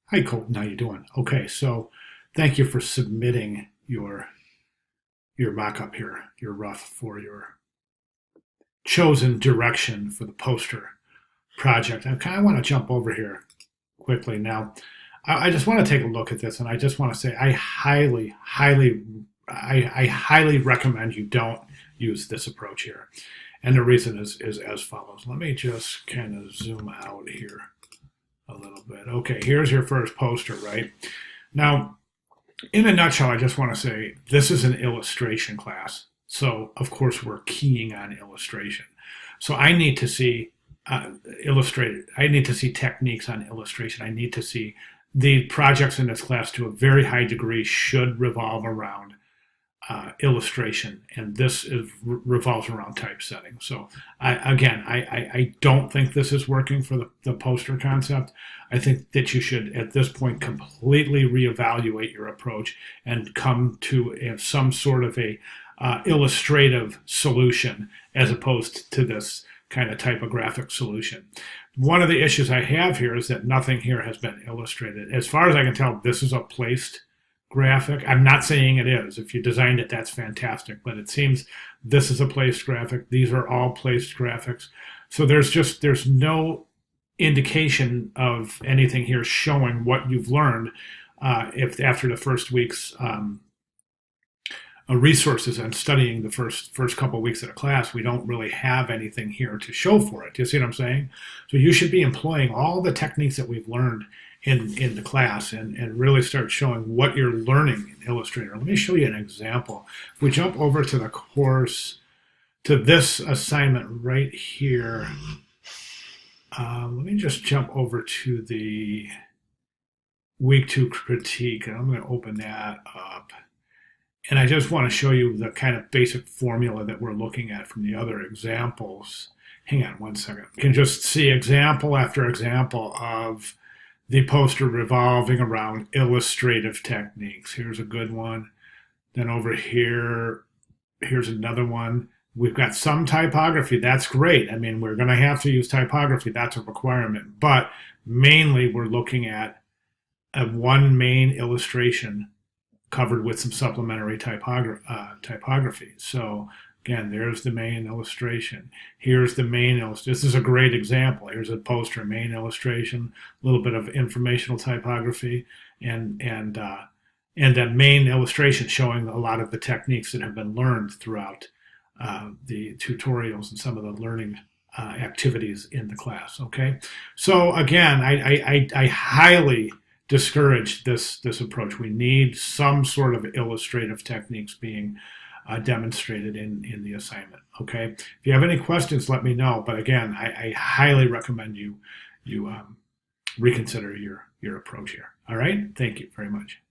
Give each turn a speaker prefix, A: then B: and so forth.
A: Hi, Colton. How you doing? Okay, so thank you for submitting your mock-up here, your rough for your chosen direction for the poster project. I kind of want to jump over here quickly now. I just want to take a look at this, and I just want to say I highly recommend you don't use this approach here. And the reason is as follows. Let me just kind of zoom out here a little bit. Okay, here's your first poster, right? Now, in a nutshell, I just want to say this is an illustration class. So, of course, we're keying on illustration. So I need to see illustrated. I need to see techniques on illustration. I need to see the projects in this class to a very high degree should revolve around illustration, and this revolves around typesetting. So I don't think this is working for the poster concept. I think that you should, at this point, completely reevaluate your approach and come to some sort of a illustrative solution as opposed to this kind of typographic solution. One of the issues I have here is that nothing here has been illustrated. As far as I can tell, this is a placed graphic. I'm not saying it is. If you designed it, that's fantastic. But it seems this is a placed graphic. These are all placed graphics. So there's no indication of anything here showing what you've learned if after the first week's resources and studying the first couple of weeks of the class, we don't really have anything here to show for it. Do you see what I'm saying? So you should be employing all the techniques that we've learned in the class and really start showing what you're learning in Illustrator. Let me show you an example. If we jump over to the course, to this assignment right here, let me just jump over to the week 2 critique, and I'm going to open that up. And I just want to show you the kind of basic formula that we're looking at from the other examples. Hang on one second. You can just see example after example of the poster revolving around illustrative techniques. Here's a good one. Then over here, here's another one. We've got some typography. That's great. I mean, we're going to have to use typography. That's a requirement. But mainly, we're looking at one main illustration covered with some supplementary typography. So again, there's the main illustration. Here's the main illustration. This is a great example. Here's a poster, main illustration, a little bit of informational typography, and that main illustration showing a lot of the techniques that have been learned throughout the tutorials and some of the learning activities in the class. Okay, so again, I highly discourage this approach. We need some sort of illustrative techniques being demonstrated in the assignment. Okay. If you have any questions, let me know. But again, I highly recommend you reconsider your approach here. All right. Thank you very much.